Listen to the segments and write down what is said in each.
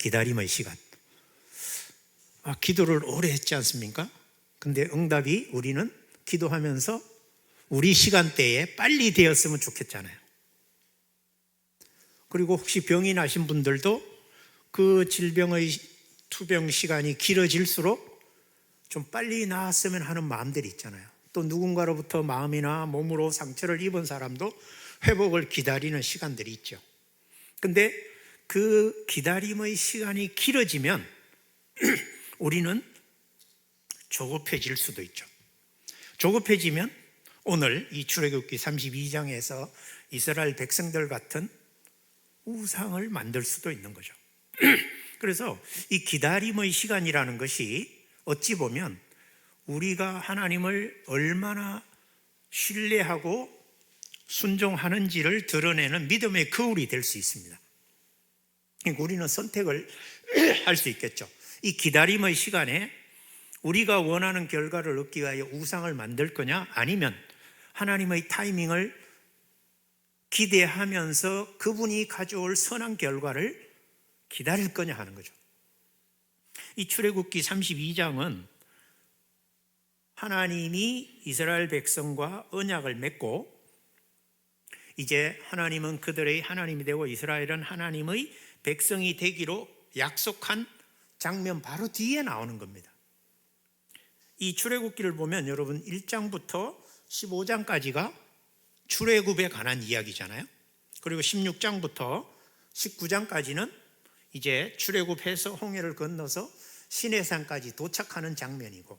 기다림의 시간. 기도를 오래 했지 않습니까? 근데 응답이 우리는 기도하면서 우리 시간대에 빨리 되었으면 좋겠잖아요. 그리고 혹시 병이 나신 분들도 그 질병의 투병 시간이 길어질수록 좀 빨리 나았으면 하는 마음들이 있잖아요. 또 누군가로부터 마음이나 몸으로 상처를 입은 사람도 회복을 기다리는 시간들이 있죠. 근데 그 기다림의 시간이 길어지면 우리는 조급해질 수도 있죠. 조급해지면 오늘 이 출애굽기 32장에서 이스라엘 백성들 같은 우상을 만들 수도 있는 거죠. 그래서 이 기다림의 시간이라는 것이 어찌 보면 우리가 하나님을 얼마나 신뢰하고 순종하는지를 드러내는 믿음의 거울이 될 수 있습니다. 우리는 선택을 할 수 있겠죠. 이 기다림의 시간에 우리가 원하는 결과를 얻기 위하여 우상을 만들 거냐, 아니면 하나님의 타이밍을 기대하면서 그분이 가져올 선한 결과를 기다릴 거냐 하는 거죠. 이 출애굽기 32장은 하나님이 이스라엘 백성과 언약을 맺고 이제 하나님은 그들의 하나님이 되고 이스라엘은 하나님의 백성이 되기로 약속한 장면 바로 뒤에 나오는 겁니다. 이 출애굽기를 보면 여러분 1장부터 15장까지가 출애굽에 관한 이야기잖아요. 그리고 16장부터 19장까지는 이제 출애굽해서 홍해를 건너서 시내산까지 도착하는 장면이고,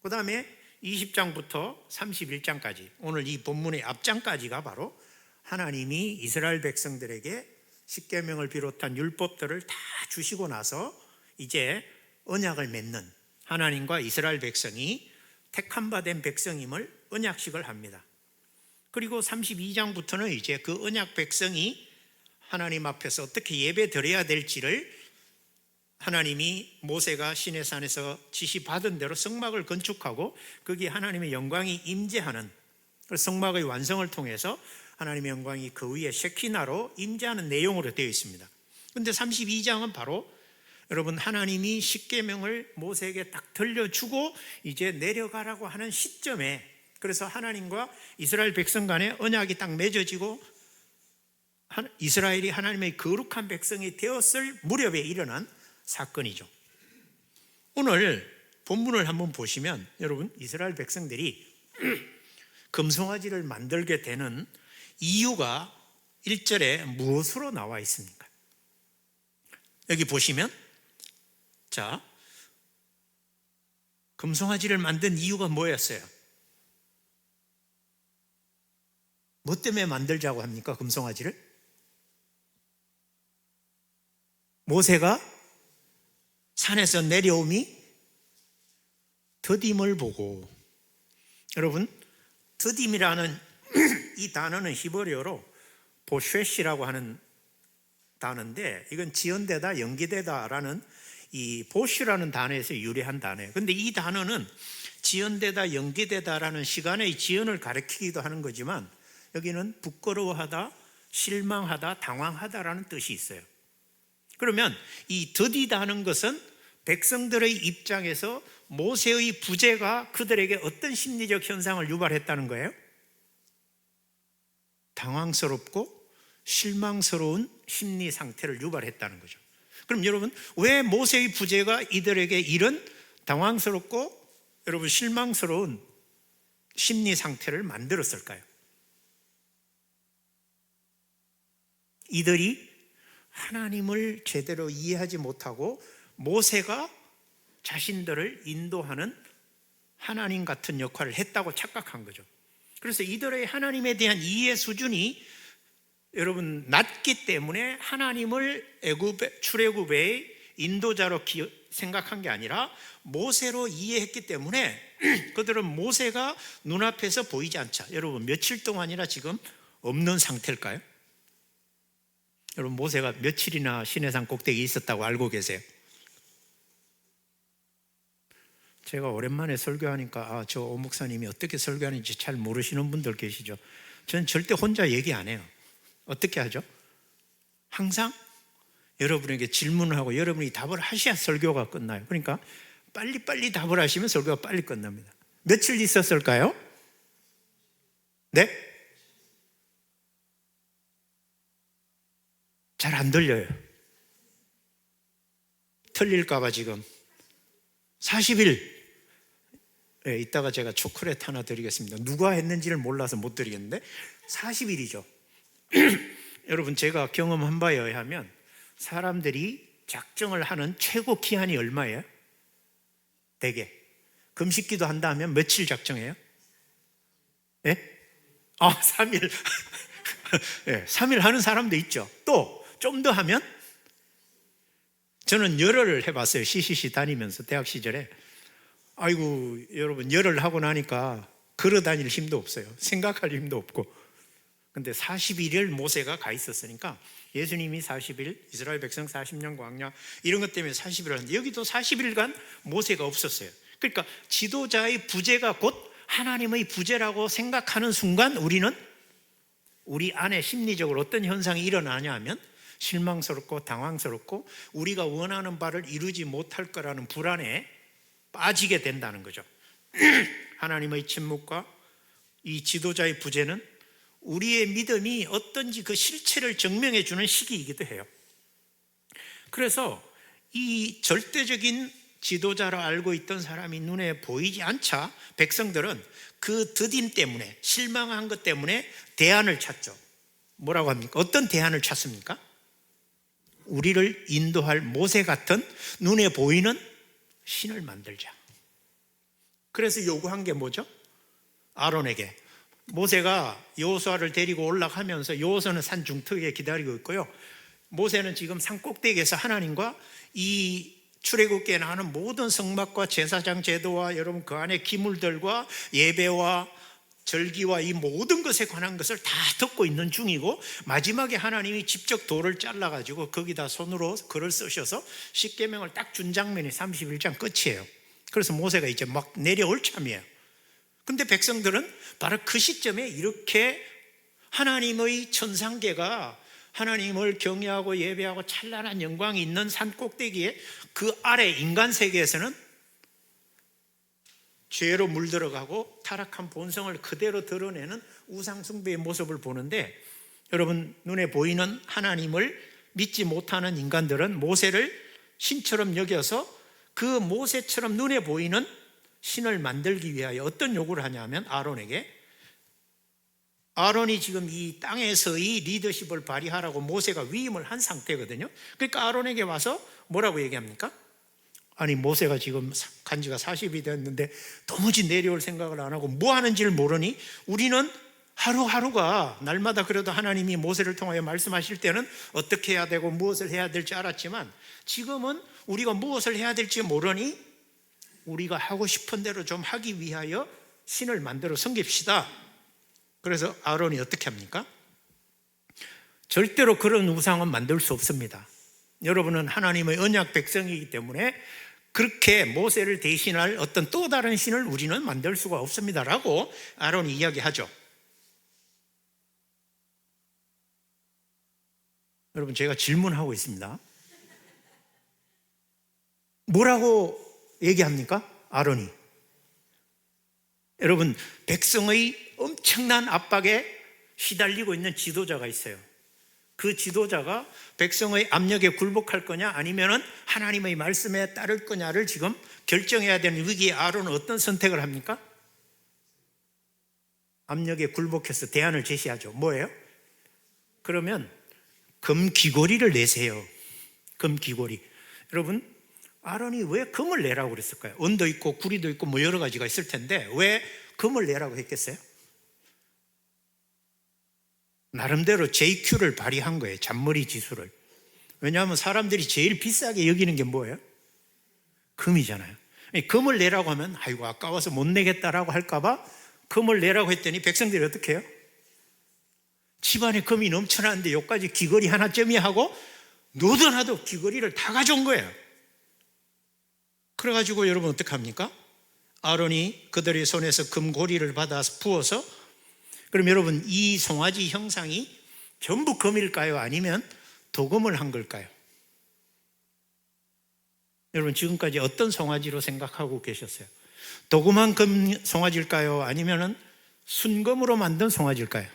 그 다음에 20장부터 31장까지 오늘 이 본문의 앞장까지가 바로 하나님이 이스라엘 백성들에게 십계명을 비롯한 율법들을 다 주시고 나서 이제 언약을 맺는, 하나님과 이스라엘 백성이 택한 바 된 백성임을 언약식을 합니다. 그리고 32장부터는 이제 그 언약 백성이 하나님 앞에서 어떻게 예배 드려야 될지를 하나님이 모세가 시내산에서 지시받은 대로 성막을 건축하고 거기에 하나님의 영광이 임재하는, 성막의 완성을 통해서 하나님의 영광이 그 위에 셰키나로 임재하는 내용으로 되어 있습니다. 그런데 32장은 바로 여러분 하나님이 십계명을 모세에게 딱 들려주고 이제 내려가라고 하는 시점에, 그래서 하나님과 이스라엘 백성 간의 언약이 딱 맺어지고 이스라엘이 하나님의 거룩한 백성이 되었을 무렵에 일어난 사건이죠. 오늘 본문을 한번 보시면 여러분 이스라엘 백성들이 금송아지를 만들게 되는 이유가 1절에 무엇으로 나와 있습니까? 여기 보시면, 자, 금송아지를 만든 이유가 뭐였어요? 뭐 때문에 만들자고 합니까? 금송아지를? 모세가 산에서 내려옴이 더딤을 보고, 여러분 더딤이라는 이 단어는 히브리어로 보쉐시라고 하는 단어인데, 이건 지연되다 연기되다라는 이 보슈라는 단어에서 유래한 단어예요. 그런데 이 단어는 지연되다 연기되다라는 시간의 지연을 가리키기도 하는 거지만 여기는 부끄러워하다, 실망하다, 당황하다라는 뜻이 있어요. 그러면 이 더디다는 것은 백성들의 입장에서 모세의 부재가 그들에게 어떤 심리적 현상을 유발했다는 거예요? 당황스럽고 실망스러운 심리 상태를 유발했다는 거죠. 그럼 여러분, 왜 모세의 부재가 이들에게 이런 당황스럽고 여러분 실망스러운 심리 상태를 만들었을까요? 이들이 하나님을 제대로 이해하지 못하고 모세가 자신들을 인도하는 하나님 같은 역할을 했다고 착각한 거죠. 그래서 이들의 하나님에 대한 이해 수준이 여러분 낮기 때문에 하나님을 출애굽의 인도자로 생각한 게 아니라 모세로 이해했기 때문에 그들은 모세가 눈앞에서 보이지 않자, 여러분 며칠 동안이나 지금 없는 상태일까요? 여러분 모세가 며칠이나 시내산 꼭대기에 있었다고 알고 계세요? 제가 오랜만에 설교하니까 저 오 목사님이 어떻게 설교하는지 잘 모르시는 분들 계시죠? 저는 절대 혼자 얘기 안 해요. 어떻게 하죠? 항상 여러분에게 질문을 하고 여러분이 답을 하셔야 설교가 끝나요. 그러니까 빨리빨리 답을 하시면 설교가 빨리 끝납니다. 며칠 있었을까요? 네? 잘 안 들려요. 틀릴까봐 지금. 40일. 네, 이따가 제가 초콜릿 하나 드리겠습니다. 누가 했는지를 몰라서 못 드리겠는데 40일이죠. 여러분, 제가 경험한 바에 의하면 사람들이 작정을 하는 최고 기한이 얼마예요? 대개 금식기도 한다 하면 며칠 작정해요? 예? 3일. 예, 3일 하는 사람도 있죠. 또 좀 더 하면, 저는 열흘을 해봤어요. CCC 다니면서 대학 시절에. 아이고 여러분, 열흘 하고 나니까 걸어 다닐 힘도 없어요. 생각할 힘도 없고. 근데 41일 모세가 가 있었으니까, 예수님이 40일, 이스라엘 백성 40년 광야 이런 것 때문에 40일 하는데, 여기도 40일간 모세가 없었어요. 그러니까 지도자의 부재가 곧 하나님의 부재라고 생각하는 순간 우리는 우리 안에 심리적으로 어떤 현상이 일어나냐 하면 실망스럽고 당황스럽고 우리가 원하는 바를 이루지 못할 거라는 불안에 빠지게 된다는 거죠. 하나님의 침묵과 이 지도자의 부재는 우리의 믿음이 어떤지 그 실체를 증명해 주는 시기이기도 해요. 그래서 이 절대적인 지도자로 알고 있던 사람이 눈에 보이지 않자 백성들은 그 더딘 때문에, 실망한 것 때문에 대안을 찾죠. 뭐라고 합니까? 어떤 대안을 찾습니까? 우리를 인도할 모세 같은 눈에 보이는 신을 만들자. 그래서 요구한 게 뭐죠? 아론에게. 모세가 여호수아를 데리고 올라가면서, 여호수아는 산 중턱에 기다리고 있고요, 모세는 지금 산 꼭대기에서 하나님과 이 출애굽기에 나오는 모든 성막과 제사장 제도와 여러분 그 안에 기물들과 예배와 절기와 이 모든 것에 관한 것을 다 듣고 있는 중이고, 마지막에 하나님이 직접 돌을 잘라가지고 거기다 손으로 글을 쓰셔서 십계명을 딱 준 장면이 31장 끝이에요. 그래서 모세가 이제 막 내려올 참이에요. 근데 백성들은 바로 그 시점에 이렇게 하나님의 천상계가 하나님을 경외하고 예배하고 찬란한 영광이 있는 산 꼭대기에, 그 아래 인간 세계에서는 죄로 물들어가고 타락한 본성을 그대로 드러내는 우상숭배의 모습을 보는데, 여러분 눈에 보이는 하나님을 믿지 못하는 인간들은 모세를 신처럼 여겨서 그 모세처럼 눈에 보이는 신을 만들기 위하여 어떤 요구를 하냐면, 아론에게, 아론이 지금 이 땅에서의 리더십을 발휘하라고 모세가 위임을 한 상태거든요. 그러니까 아론에게 와서 뭐라고 얘기합니까? 아니 모세가 지금 간 지가 40이 됐는데 도무지 내려올 생각을 안 하고 뭐 하는지를 모르니, 우리는 하루하루가 날마다 그래도 하나님이 모세를 통하여 말씀하실 때는 어떻게 해야 되고 무엇을 해야 될지 알았지만, 지금은 우리가 무엇을 해야 될지 모르니 우리가 하고 싶은 대로 좀 하기 위하여 신을 만들어 섬깁시다. 그래서 아론이 어떻게 합니까? 절대로 그런 우상은 만들 수 없습니다. 여러분은 하나님의 언약 백성이기 때문에 그렇게 모세를 대신할 어떤 또 다른 신을 우리는 만들 수가 없습니다라고 아론이 이야기하죠. 여러분, 제가 질문하고 있습니다. 뭐라고 얘기합니까? 아론이. 여러분, 백성의 엄청난 압박에 시달리고 있는 지도자가 있어요. 그 지도자가 백성의 압력에 굴복할 거냐 아니면 하나님의 말씀에 따를 거냐를 지금 결정해야 되는 위기에 아론은 어떤 선택을 합니까? 압력에 굴복해서 대안을 제시하죠. 뭐예요? 그러면 금귀고리를 내세요. 금귀고리. 여러분, 아론이 왜 금을 내라고 그랬을까요? 은도 있고 구리도 있고 뭐 여러 가지가 있을 텐데 왜 금을 내라고 했겠어요? 나름대로 JQ를 발휘한 거예요. 잔머리 지수를. 왜냐하면 사람들이 제일 비싸게 여기는 게 뭐예요? 금이잖아요. 금을 내라고 하면 아이고 아까워서 못 내겠다라고 할까봐 금을 내라고 했더니 백성들이 어떻게 해요? 집안에 금이 넘쳐나는데 여기까지 귀걸이 하나쯤이 하고 너도 나도 귀걸이를 다 가져온 거예요. 그래가지고 여러분 어떡합니까? 아론이 그들의 손에서 금고리를 받아서 부어서, 그럼 여러분 이 송아지 형상이 전부 금일까요? 아니면 도금을 한 걸까요? 여러분 지금까지 어떤 송아지로 생각하고 계셨어요? 도금한 금 송아지일까요? 아니면은 순금으로 만든 송아지일까요?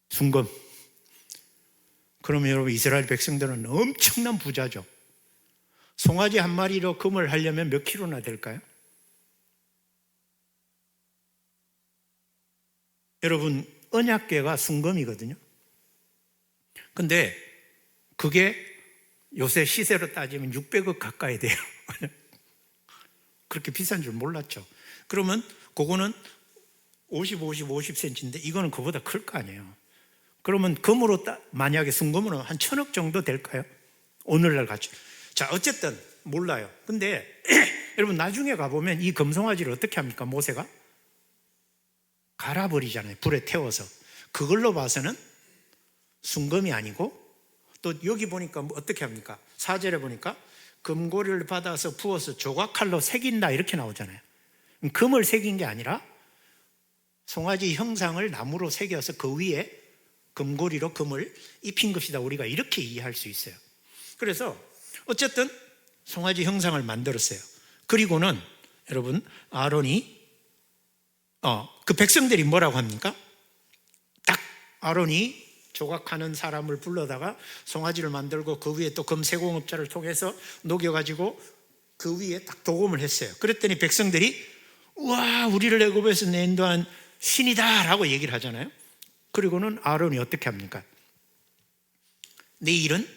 순금. 그러면 여러분 이스라엘 백성들은 엄청난 부자죠. 송아지 한 마리로 금을 하려면 몇 킬로나 될까요? 여러분 언약궤가 순금이거든요. 근데 그게 요새 시세로 따지면 600억 가까이 돼요. 그렇게 비싼 줄 몰랐죠. 그러면 그거는 50cm인데 이거는 그보다 클 거 아니에요. 그러면 금으로 만약에 순금으로 한 1000억 정도 될까요? 오늘날 가치. 자, 어쨌든 몰라요. 근데 여러분 나중에 가보면 이 금송아지를 어떻게 합니까? 모세가 갈아버리잖아요. 불에 태워서. 그걸로 봐서는 순금이 아니고, 또 여기 보니까 어떻게 합니까? 4절에 보니까 금고리를 받아서 부어서 조각칼로 새긴다 이렇게 나오잖아요. 금을 새긴 게 아니라 송아지 형상을 나무로 새겨서 그 위에 금고리로 금을 입힌 것이다. 우리가 이렇게 이해할 수 있어요. 그래서 어쨌든 송아지 형상을 만들었어요. 그리고는 여러분 아론이 그 백성들이 뭐라고 합니까? 딱 아론이 조각하는 사람을 불러다가 송아지를 만들고 그 위에 또 금세공업자를 통해서 녹여가지고 그 위에 딱 도금을 했어요. 그랬더니 백성들이 우와 우리를 애굽에서 낸도한 신이다 라고 얘기를 하잖아요. 그리고는 아론이 어떻게 합니까? 내일은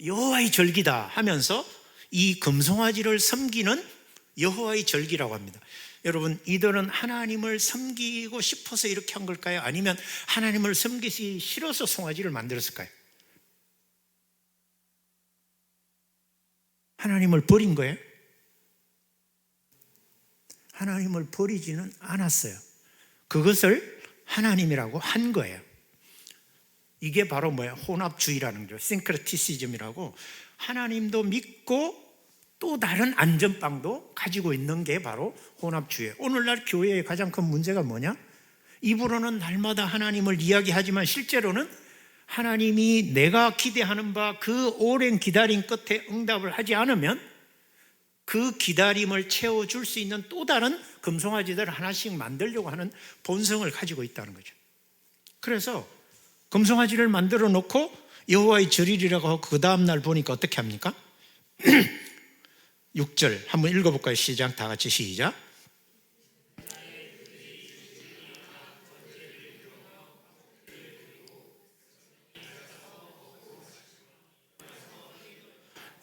여호와의 절기다 하면서 이 금송아지를 섬기는 여호와의 절기라고 합니다. 여러분 이들은 하나님을 섬기고 싶어서 이렇게 한 걸까요? 아니면 하나님을 섬기기 싫어서 송아지를 만들었을까요? 하나님을 버린 거예요? 하나님을 버리지는 않았어요. 그것을 하나님이라고 한 거예요. 이게 바로 뭐예요? 혼합주의라는 거죠. 싱크레티시즘이라고 하나님도 믿고 또 다른 안전빵도 가지고 있는 게 바로 혼합주의예요. 오늘날 교회의 가장 큰 문제가 뭐냐? 입으로는 날마다 하나님을 이야기하지만 실제로는 하나님이 내가 기대하는 바 그 오랜 기다림 끝에 응답을 하지 않으면 그 기다림을 채워줄 수 있는 또 다른 금송아지들을 하나씩 만들려고 하는 본성을 가지고 있다는 거죠. 그래서 금송아지를 만들어 놓고 여호와의 절일이라고 하고 그 다음날 보니까 어떻게 합니까? 6절 한번 읽어볼까요? 시작. 다 같이 시작.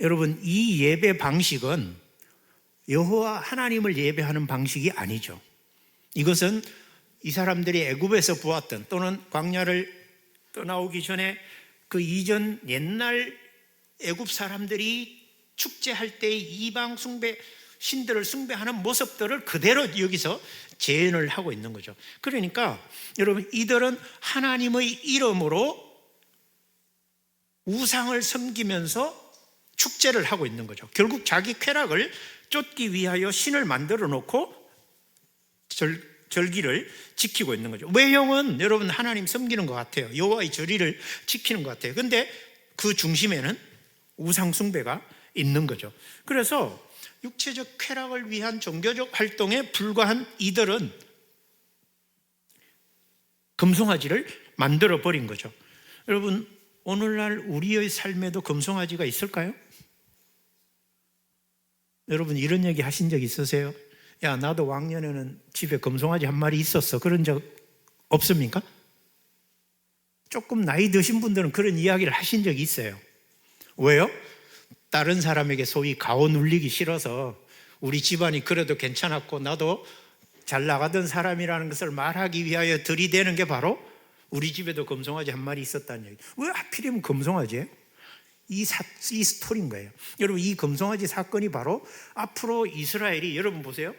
여러분 이 예배 방식은 여호와 하나님을 예배하는 방식이 아니죠. 이것은 이 사람들이 애굽에서 보았던 또는 광야를 떠나오기 전에 그 이전 옛날 애굽 사람들이 축제할 때의 이방 숭배 신들을 숭배하는 모습들을 그대로 여기서 재현을 하고 있는 거죠. 그러니까 여러분 이들은 하나님의 이름으로 우상을 섬기면서 축제를 하고 있는 거죠. 결국 자기 쾌락을 쫓기 위하여 신을 만들어 놓고 절기를 지키고 있는 거죠. 외형은 여러분 하나님 섬기는 것 같아요. 여호와의 절기를 지키는 것 같아요. 근데 그 중심에는 우상 숭배가 있는 거죠. 그래서 육체적 쾌락을 위한 종교적 활동에 불과한 이들은 금송아지를 만들어 버린 거죠. 여러분 오늘날 우리의 삶에도 금송아지가 있을까요? 여러분 이런 얘기 하신 적 있으세요? 야 나도 왕년에는 집에 금송아지 한 마리 있었어. 그런 적 없습니까? 조금 나이 드신 분들은 그런 이야기를 하신 적이 있어요. 왜요? 다른 사람에게 소위 가오 눌리기 싫어서 우리 집안이 그래도 괜찮았고 나도 잘 나가던 사람이라는 것을 말하기 위하여 들이대는 게 바로 우리 집에도 금송아지 한 마리 있었다는 얘기. 왜 하필이면 금송아지예요? 이 스토리인 거예요. 여러분 이 금송아지 사건이 바로 앞으로 이스라엘이 여러분 보세요.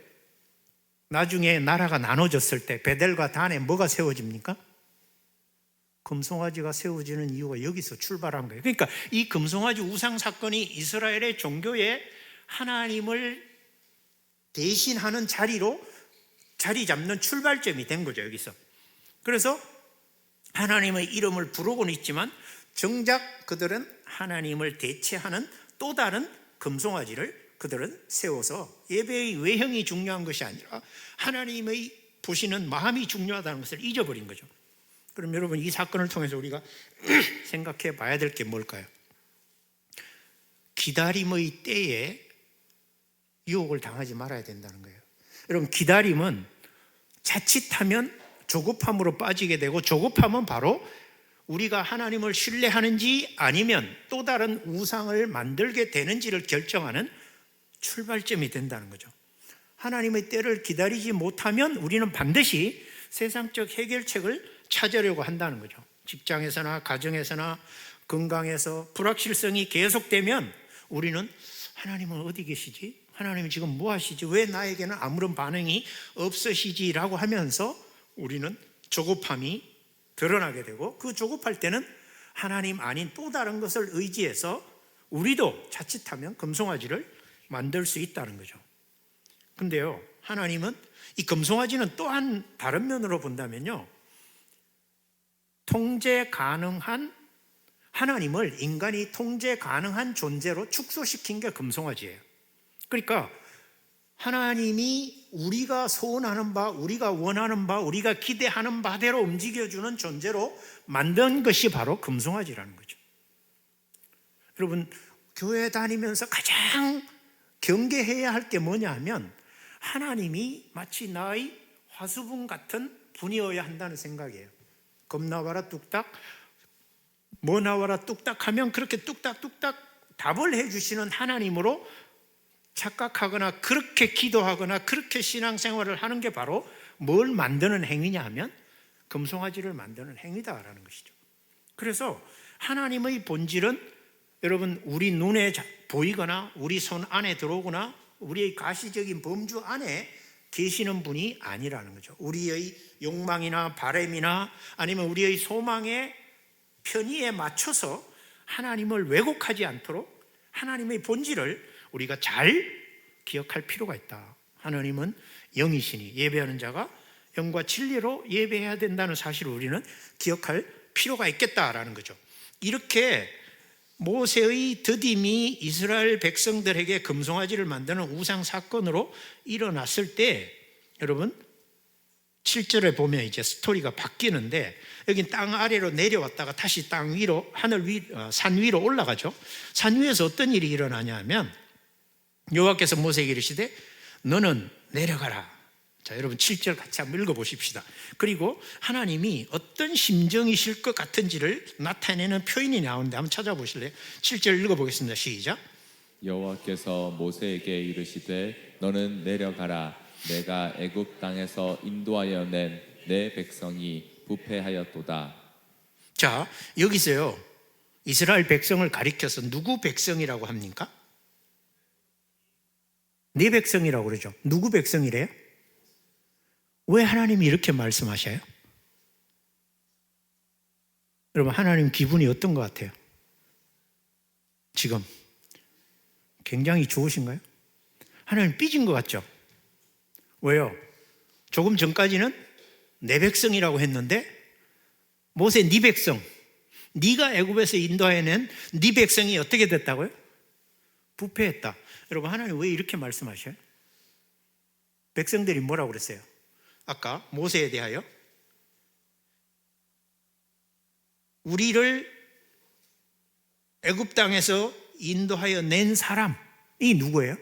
나중에 나라가 나눠졌을 때 베델과 단에 뭐가 세워집니까? 금송아지가 세워지는 이유가 여기서 출발한 거예요. 그러니까 이 금송아지 우상 사건이 이스라엘의 종교에 하나님을 대신하는 자리로 자리 잡는 출발점이 된 거죠. 여기서. 그래서 하나님의 이름을 부르고는 있지만 정작 그들은 하나님을 대체하는 또 다른 금송아지를 그들은 세워서 예배의 외형이 중요한 것이 아니라 하나님의 보시는 마음이 중요하다는 것을 잊어버린 거죠. 그럼 여러분, 이 사건을 통해서 우리가 생각해 봐야 될 게 뭘까요? 기다림의 때에 유혹을 당하지 말아야 된다는 거예요. 여러분, 기다림은 자칫하면 조급함으로 빠지게 되고, 조급함은 바로 우리가 하나님을 신뢰하는지 아니면 또 다른 우상을 만들게 되는지를 결정하는 출발점이 된다는 거죠. 하나님의 때를 기다리지 못하면 우리는 반드시 세상적 해결책을 찾으려고 한다는 거죠. 직장에서나 가정에서나 건강에서 불확실성이 계속되면 우리는 하나님은 어디 계시지? 하나님이 지금 뭐 하시지? 왜 나에게는 아무런 반응이 없으시지? 라고 하면서 우리는 조급함이 드러나게 되고, 그 조급할 때는 하나님 아닌 또 다른 것을 의지해서 우리도 자칫하면 금송아지를 만들 수 있다는 거죠. 근데요, 하나님은 이 금송아지는 또한 다른 면으로 본다면요, 통제 가능한, 하나님을 인간이 통제 가능한 존재로 축소시킨 게 금송아지예요. 그러니까 하나님이 우리가 소원하는 바, 우리가 원하는 바, 우리가 기대하는 바대로 움직여주는 존재로 만든 것이 바로 금송아지라는 거죠. 여러분, 교회 다니면서 가장 경계해야 할 게 뭐냐 하면, 하나님이 마치 나의 화수분 같은 분이어야 한다는 생각이에요. 겁 나와라 뚝딱, 뭐 나와라 뚝딱 하면 그렇게 뚝딱뚝딱 답을 해주시는 하나님으로 착각하거나 그렇게 기도하거나 그렇게 신앙생활을 하는 게 바로 뭘 만드는 행위냐 하면 금송아지를 만드는 행위다라는 것이죠. 그래서 하나님의 본질은 여러분, 우리 눈에 보이거나 우리 손 안에 들어오거나 우리의 가시적인 범주 안에 계시는 분이 아니라는 거죠. 우리의 욕망이나 바람이나 아니면 우리의 소망의 편의에 맞춰서 하나님을 왜곡하지 않도록 하나님의 본질을 우리가 잘 기억할 필요가 있다. 하나님은 영이시니 예배하는 자가 영과 진리로 예배해야 된다는 사실을 우리는 기억할 필요가 있겠다라는 거죠. 이렇게 모세의 더딤이 이스라엘 백성들에게 금송아지를 만드는 우상 사건으로 일어났을 때, 여러분 7절에 보면 이제 스토리가 바뀌는데, 여긴 땅 아래로 내려왔다가 다시 땅 위로, 산 위로 올라가죠. 산 위에서 어떤 일이 일어나냐 하면, 여호와께서 모세에게 이르시되 너는 내려가라. 자, 여러분 7절 같이 한번 읽어보십시다. 그리고 하나님이 어떤 심정이실 것 같은지를 나타내는 표현이 나오는데 한번 찾아보실래요? 7절 읽어보겠습니다. 시작. 여호와께서 모세에게 이르시되 너는 내려가라. 내가 애굽 땅에서 인도하여 낸 내 백성이 부패하였도다. 자, 여기서요, 이스라엘 백성을 가리켜서 누구 백성이라고 합니까? 네 백성이라고 그러죠. 누구 백성이래요? 왜 하나님이 이렇게 말씀하셔요? 여러분, 하나님 기분이 어떤 것 같아요? 지금 굉장히 좋으신가요? 하나님 삐진 것 같죠? 왜요? 조금 전까지는 내 백성이라고 했는데, 모세 네 백성, 네가 애굽에서 인도해낸 네 백성이 어떻게 됐다고요? 부패했다. 여러분, 하나님 왜 이렇게 말씀하셔요? 백성들이 뭐라고 그랬어요? 아까 모세에 대하여 우리를 애굽 땅에서 인도하여 낸 사람이 누구예요?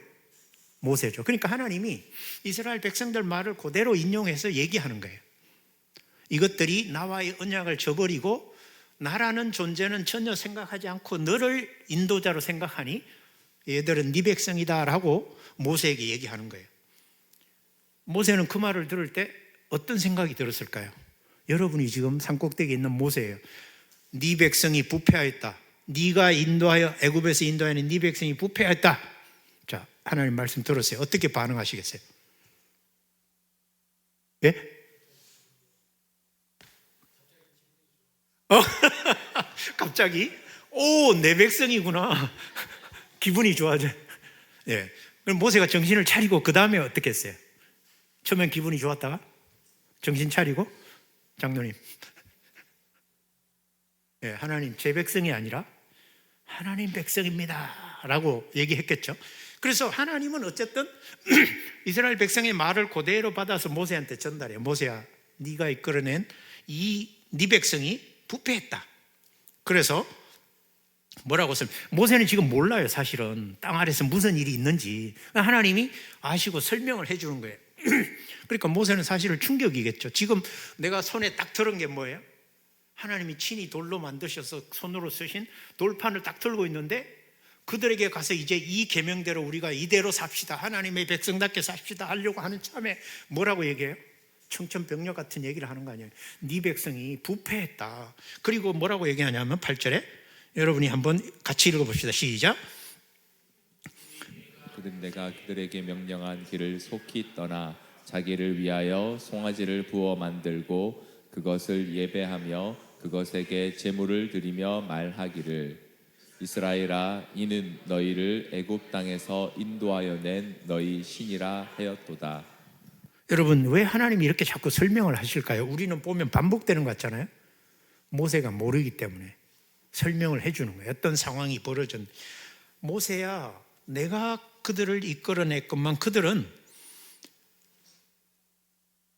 모세죠. 그러니까 하나님이 이스라엘 백성들 말을 그대로 인용해서 얘기하는 거예요. 이것들이 나와의 언약을 저버리고 나라는 존재는 전혀 생각하지 않고 너를 인도자로 생각하니 얘들은 네 백성이다라고 모세에게 얘기하는 거예요. 모세는 그 말을 들을 때 어떤 생각이 들었을까요? 여러분이 지금 산꼭대기에 있는 모세예요. 네 백성이 부패하였다. 네가 인도하여 애굽에서 인도하는 네 백성이 부패하였다. 자, 하나님 말씀 들었어요. 어떻게 반응하시겠어요? 예? 갑자기 내 백성이구나. 기분이 좋아져. 예. 그럼 모세가 정신을 차리고 그 다음에 어떻게 했어요? 처음엔 기분이 좋았다가 정신 차리고, 장로님, 예, 하나님 제 백성이 아니라 하나님 백성입니다 라고 얘기했겠죠. 그래서 하나님은 어쨌든 이스라엘 백성의 말을 그대로 받아서 모세한테 전달해요. 모세야, 네가 이끌어낸 네 백성이 부패했다. 그래서 뭐라고 씁니까? 모세는 지금 몰라요. 사실은 땅 아래서 무슨 일이 있는지 하나님이 아시고 설명을 해주는 거예요. 그러니까 모세는 사실은 충격이겠죠. 지금 내가 손에 딱 들은 게 뭐예요? 하나님이 친히 돌로 만드셔서 손으로 쓰신 돌판을 딱 들고 있는데, 그들에게 가서 이제 이 계명대로 우리가 이대로 삽시다, 하나님의 백성답게 삽시다 하려고 하는 참에 뭐라고 얘기해요? 청천벽력 같은 얘기를 하는 거 아니에요. 네 백성이 부패했다. 그리고 뭐라고 얘기하냐면 8절에 여러분이 한번 같이 읽어봅시다. 시작. 그는 내가 그들에게 명령한 길을 속히 떠나 자기를 위하여 송아지를 부어 만들고 그것을 예배하며 그것에게 제물을 드리며 말하기를 이스라엘아, 이는 너희를 애굽 땅에서 인도하여 낸 너희 신이라 하였도다. 여러분, 왜 하나님이 이렇게 자꾸 설명을 하실까요? 우리는 보면 반복되는 것 같잖아요. 모세가 모르기 때문에 설명을 해주는 거예요. 어떤 상황이 벌어졌는지. 모세야, 내가 그들을 이끌어냈건만 그들은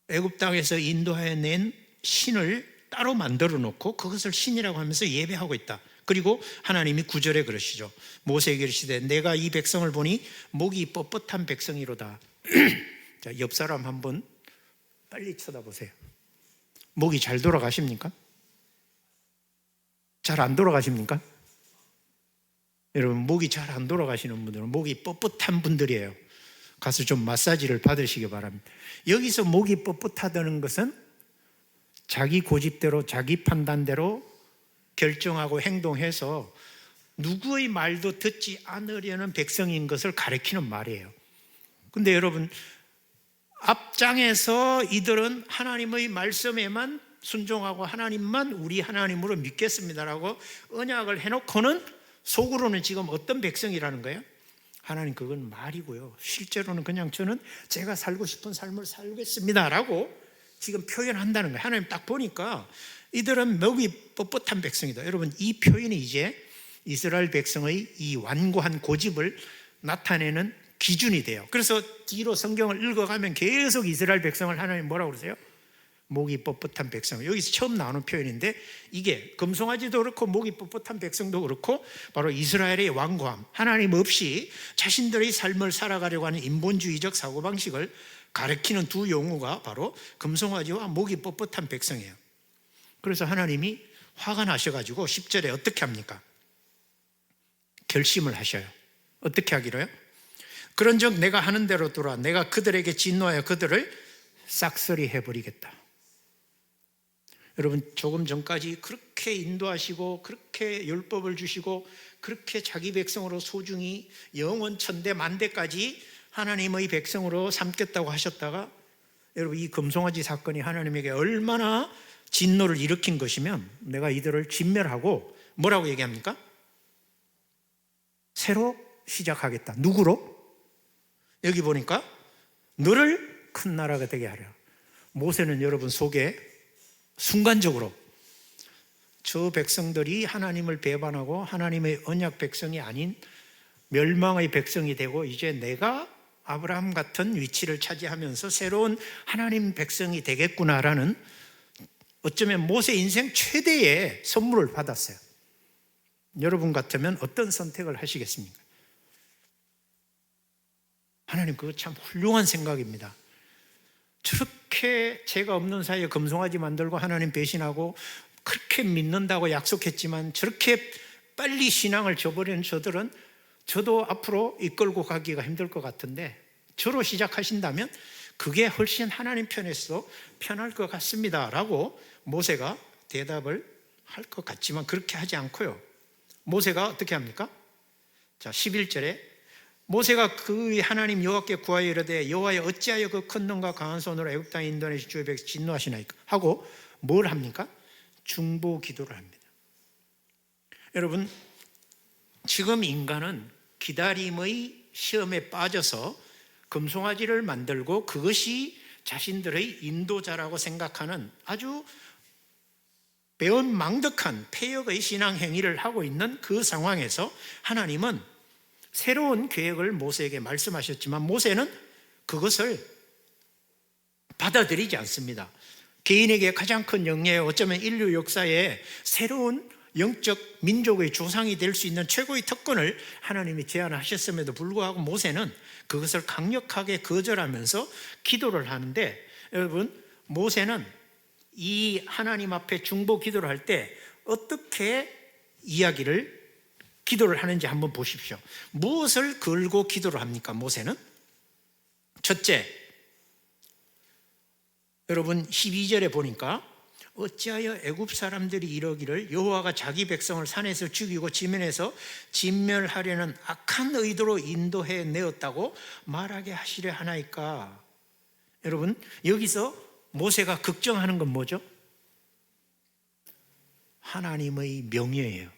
애굽 땅에서 인도하여 낸 신을 따로 만들어 놓고 그것을 신이라고 하면서 예배하고 있다. 그리고 하나님이 9절에 그러시죠. 모세에게 이르시되 내가 이 백성을 보니 목이 뻣뻣한 백성이로다. 자, 옆 사람 한번 빨리 쳐다보세요. 목이 잘 돌아가십니까? 잘 안 돌아가십니까? 여러분, 목이 잘 안 돌아가시는 분들은 목이 뻣뻣한 분들이에요. 가서 좀 마사지를 받으시기 바랍니다. 여기서 목이 뻣뻣하다는 것은 자기 고집대로 자기 판단대로 결정하고 행동해서 누구의 말도 듣지 않으려는 백성인 것을 가리키는 말이에요. 근데 여러분, 앞장에서 이들은 하나님의 말씀에만 순종하고 하나님만 우리 하나님으로 믿겠습니다라고 언약을 해놓고는 속으로는 지금 어떤 백성이라는 거예요? 하나님, 그건 말이고요, 실제로는 그냥 저는 제가 살고 싶은 삶을 살겠습니다라고 지금 표현한다는 거예요. 하나님 딱 보니까 이들은 목이 뻣뻣한 백성이다. 여러분, 이 표현이 이제 이스라엘 백성의 이 완고한 고집을 나타내는 기준이 돼요. 그래서 뒤로 성경을 읽어가면 계속 이스라엘 백성을 하나님 뭐라고 그러세요? 목이 뻣뻣한 백성. 여기서 처음 나오는 표현인데, 이게 금송아지도 그렇고 목이 뻣뻣한 백성도 그렇고 바로 이스라엘의 완고함, 하나님 없이 자신들의 삶을 살아가려고 하는 인본주의적 사고방식을 가리키는 두 용어가 바로 금송아지와 목이 뻣뻣한 백성이에요. 그래서 하나님이 화가 나셔가지고 10절에 어떻게 합니까? 결심을 하셔요. 어떻게 하기로요? 그런즉 내가 하는 대로 돌아 내가 그들에게 진노하여 그들을 싹쓸이 해버리겠다. 여러분, 조금 전까지 그렇게 인도하시고 그렇게 율법을 주시고 그렇게 자기 백성으로 소중히 영원 천대 만대까지 하나님의 백성으로 삼겠다고 하셨다가, 여러분, 이 금송아지 사건이 하나님에게 얼마나 진노를 일으킨 것이면 내가 이들을 진멸하고 뭐라고 얘기합니까? 새로 시작하겠다. 누구로? 여기 보니까 너를 큰 나라가 되게 하려. 모세는 여러분 속에 순간적으로 저 백성들이 하나님을 배반하고 하나님의 언약 백성이 아닌 멸망의 백성이 되고 이제 내가 아브라함 같은 위치를 차지하면서 새로운 하나님 백성이 되겠구나라는, 어쩌면 모세 인생 최대의 선물을 받았어요. 여러분 같으면 어떤 선택을 하시겠습니까? 하나님, 그거 참 훌륭한 생각입니다. 저렇게 죄가 없는 사이에 금송아지 만들고 하나님 배신하고 그렇게 믿는다고 약속했지만 저렇게 빨리 신앙을 저버리는 저들은 저도 앞으로 이끌고 가기가 힘들 것 같은데 저로 시작하신다면 그게 훨씬 하나님 편에서 편할 것 같습니다 라고 모세가 대답을 할 것 같지만 그렇게 하지 않고요. 모세가 어떻게 합니까? 자, 11절에 모세가 그 하나님 여호와께 구하여 이르되 여호와여 어찌하여 그 큰 눈과 강한 손으로 애굽 땅에 인도하신 주의 백성 진노하시나이까 하고 뭘 합니까? 중보 기도를 합니다. 여러분, 지금 인간은 기다림의 시험에 빠져서 금송아지를 만들고 그것이 자신들의 인도자라고 생각하는 아주 배은망덕한 폐역의 신앙 행위를 하고 있는 그 상황에서 하나님은 새로운 계획을 모세에게 말씀하셨지만 모세는 그것을 받아들이지 않습니다. 개인에게 가장 큰 영예에 어쩌면 인류 역사에 새로운 영적 민족의 조상이 될 수 있는 최고의 특권을 하나님이 제안하셨음에도 불구하고 모세는 그것을 강력하게 거절하면서 기도를 하는데, 여러분, 모세는 이 하나님 앞에 중보 기도를 할 때 어떻게 기도를 하는지 한번 보십시오. 무엇을 걸고 기도를 합니까? 모세는 첫째, 여러분 12절에 보니까 어찌하여 애굽 사람들이 이러기를 여호와가 자기 백성을 산에서 죽이고 지면에서 진멸하려는 악한 의도로 인도해 내었다고 말하게 하시려 하나이까. 여러분, 여기서 모세가 걱정하는 건 뭐죠? 하나님의 명예예요.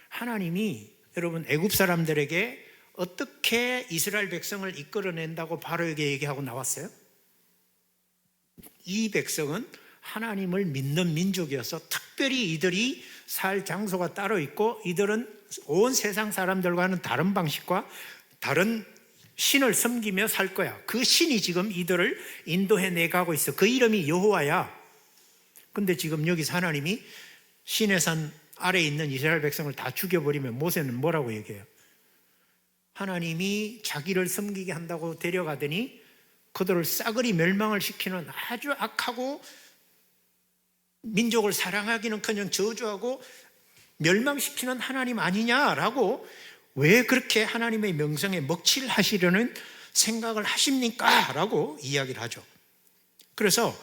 하나님이 여러분 애굽 사람들에게 어떻게 이스라엘 백성을 이끌어낸다고 바로에게 얘기하고 나왔어요? 이 백성은 하나님을 믿는 민족이어서 특별히 이들이 살 장소가 따로 있고 이들은 온 세상 사람들과는 다른 방식과 다른 신을 섬기며 살 거야. 그 신이 지금 이들을 인도해 내가고 있어. 그 이름이 여호와야. 근데 지금 여기서 하나님이 시내산 아래에 있는 이스라엘 백성을 다 죽여버리면 모세는 뭐라고 얘기해요? 하나님이 자기를 섬기게 한다고 데려가더니 그들을 싸그리 멸망을 시키는 아주 악하고 민족을 사랑하기는커녕 저주하고 멸망시키는 하나님 아니냐라고, 왜 그렇게 하나님의 명성에 먹칠하시려는 생각을 하십니까? 라고 이야기를 하죠. 그래서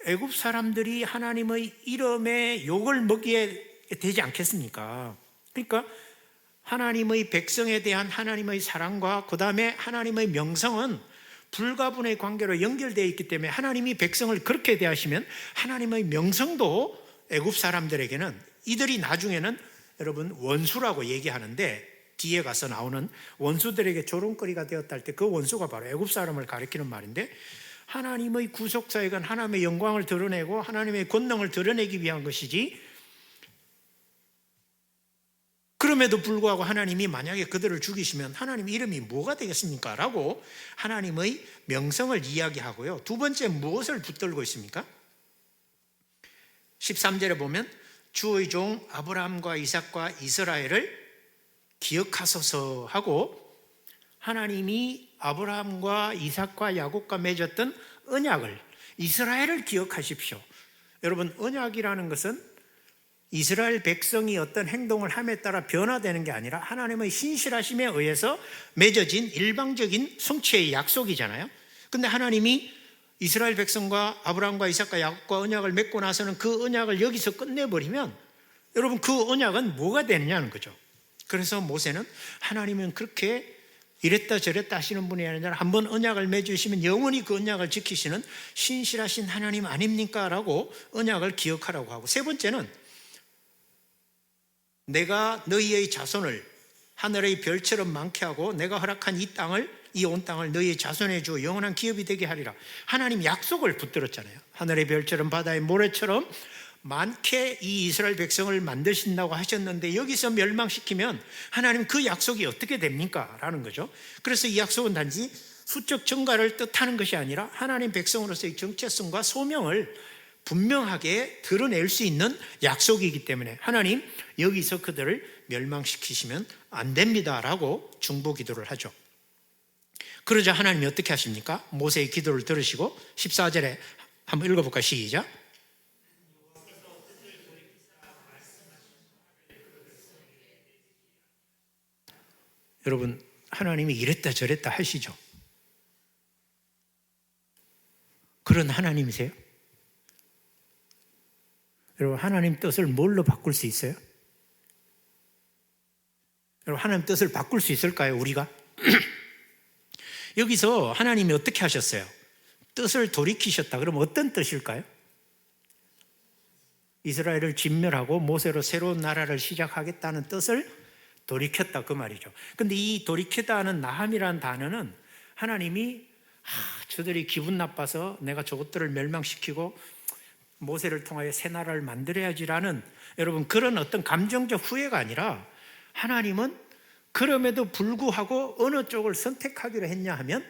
애굽 사람들이 하나님의 이름에 욕을 먹이게 되지 않겠습니까? 그러니까 하나님의 백성에 대한 하나님의 사랑과 그 다음에 하나님의 명성은 불가분의 관계로 연결되어 있기 때문에 하나님이 백성을 그렇게 대하시면 하나님의 명성도 애굽 사람들에게는, 이들이 나중에는 여러분 원수라고 얘기하는데 뒤에 가서 나오는 원수들에게 조롱거리가 되었다 할 때 그 원수가 바로 애굽 사람을 가리키는 말인데, 하나님의 구속사역은 하나님의 영광을 드러내고 하나님의 권능을 드러내기 위한 것이지, 그럼에도 불구하고 하나님이 만약에 그들을 죽이시면 하나님 이름이 뭐가 되겠습니까? 라고 하나님의 명성을 이야기하고요. 두 번째, 무엇을 붙들고 있습니까? 13절에 보면 주의 종 아브라함과 이삭과 이스라엘을 기억하소서 하고, 하나님이 아브라함과 이삭과 야곱과 맺었던 언약을, 이스라엘을 기억하십시오. 여러분, 언약이라는 것은 이스라엘 백성이 어떤 행동을 함에 따라 변화되는 게 아니라 하나님의 신실하심에 의해서 맺어진 일방적인 성취의 약속이잖아요. 근데 하나님이 이스라엘 백성과 아브라함과 이삭과 야곱과 언약을 맺고 나서는 그 언약을 여기서 끝내버리면 여러분 그 언약은 뭐가 되느냐는 거죠. 그래서 모세는 하나님은 그렇게 이랬다 저랬다 하시는 분이 아니라 한번 언약을 맺으시면 영원히 그 언약을 지키시는 신실하신 하나님 아닙니까? 라고 언약을 기억하라고 하고, 세 번째는 내가 너희의 자손을 하늘의 별처럼 많게 하고 내가 허락한 이 땅을, 이 온 땅을 너희의 자손에 주어 영원한 기업이 되게 하리라. 하나님 약속을 붙들었잖아요. 하늘의 별처럼 바다의 모래처럼 많게 이 이스라엘 백성을 만드신다고 하셨는데 여기서 멸망시키면 하나님 그 약속이 어떻게 됩니까? 라는 거죠. 그래서 이 약속은 단지 수적 증가를 뜻하는 것이 아니라 하나님 백성으로서의 정체성과 소명을 분명하게 드러낼 수 있는 약속이기 때문에 하나님 여기서 그들을 멸망시키시면 안 됩니다 라고 중보 기도를 하죠. 그러자 하나님이 어떻게 하십니까? 모세의 기도를 들으시고 14절에 한번 읽어볼까요? 시작. 여러분, 하나님이 이랬다 저랬다 하시죠. 그런 하나님이세요? 여러분, 하나님 뜻을 뭘로 바꿀 수 있어요? 여러분, 하나님 뜻을 바꿀 수 있을까요, 우리가? 여기서 하나님이 어떻게 하셨어요? 뜻을 돌이키셨다. 그럼 어떤 뜻일까요? 이스라엘을 진멸하고 모세로 새로운 나라를 시작하겠다는 뜻을 돌이켰다, 그 말이죠. 근데 이 돌이켰다는 나함이라는 단어는 하나님이 저들이 기분 나빠서 내가 저것들을 멸망시키고 모세를 통하여 새 나라를 만들어야지라는 여러분 그런 어떤 감정적 후회가 아니라, 하나님은 그럼에도 불구하고 어느 쪽을 선택하기로 했냐 하면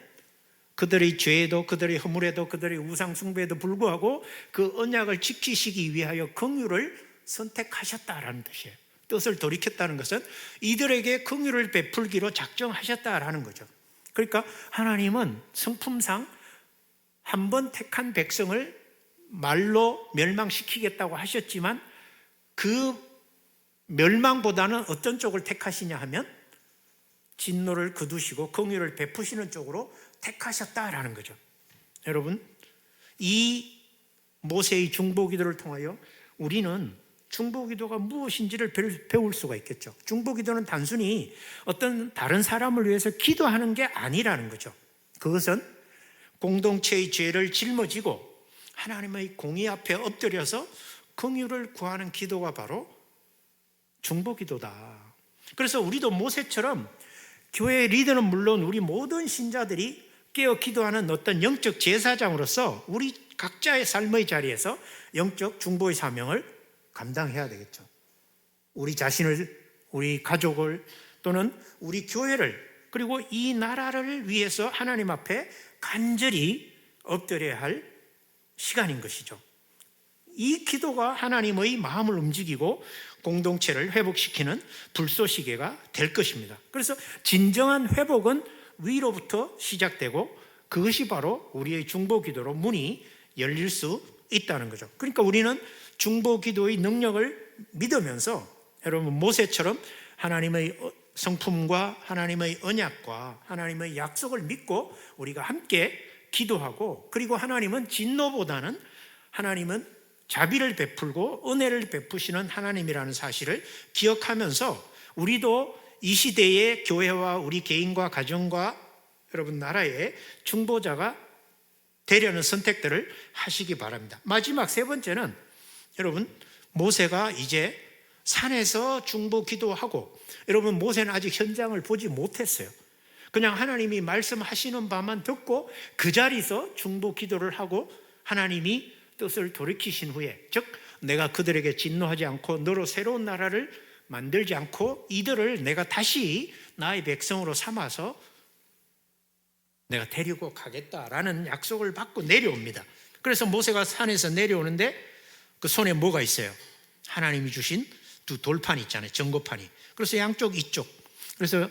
그들의 죄에도 그들의 허물에도 그들의 우상 숭배에도 불구하고 그 언약을 지키시기 위하여 긍휼을 선택하셨다라는 뜻이에요. 뜻을 돌이켰다는 것은 이들에게 긍휼을 베풀기로 작정하셨다라는 거죠. 그러니까 하나님은 성품상 한 번 택한 백성을 말로 멸망시키겠다고 하셨지만 그 멸망보다는 어떤 쪽을 택하시냐 하면 진노를 거두시고 긍휼을 베푸시는 쪽으로 택하셨다라는 거죠. 여러분, 이 모세의 중보기도를 통하여 우리는 중보기도가 무엇인지를 배울 수가 있겠죠. 중보기도는 단순히 어떤 다른 사람을 위해서 기도하는 게 아니라는 거죠. 그것은 공동체의 죄를 짊어지고 하나님의 공의 앞에 엎드려서 긍휼을 구하는 기도가 바로 중보기도다. 그래서 우리도 모세처럼 교회 리더는 물론 우리 모든 신자들이 깨어 기도하는 어떤 영적 제사장으로서 우리 각자의 삶의 자리에서 영적 중보의 사명을 감당해야 되겠죠. 우리 자신을, 우리 가족을 또는 우리 교회를 그리고 이 나라를 위해서 하나님 앞에 간절히 엎드려야 할 시간인 것이죠. 이 기도가 하나님의 마음을 움직이고 공동체를 회복시키는 불쏘시개가 될 것입니다. 그래서 진정한 회복은 위로부터 시작되고 그것이 바로 우리의 중보기도로 문이 열릴 수 있다는 거죠. 그러니까 우리는 중보기도의 능력을 믿으면서 여러분 모세처럼 하나님의 성품과 하나님의 언약과 하나님의 약속을 믿고 우리가 함께 기도하고 그리고 하나님은 진노보다는 하나님은 자비를 베풀고 은혜를 베푸시는 하나님이라는 사실을 기억하면서 우리도 이 시대의 교회와 우리 개인과 가정과 여러분 나라의 중보자가 되려는 선택들을 하시기 바랍니다. 마지막 세 번째는 여러분 모세가 이제 산에서 중보 기도하고 여러분 모세는 아직 현장을 보지 못했어요. 그냥 하나님이 말씀하시는 바만 듣고 그 자리에서 중보 기도를 하고 하나님이 뜻을 돌이키신 후에 즉 내가 그들에게 진노하지 않고 너로 새로운 나라를 만들지 않고 이들을 내가 다시 나의 백성으로 삼아서 내가 데리고 가겠다라는 약속을 받고 내려옵니다. 그래서 모세가 산에서 내려오는데 그 손에 뭐가 있어요? 하나님이 주신 두 돌판이 있잖아요. 전고판이. 그래서 양쪽 이쪽. 그래서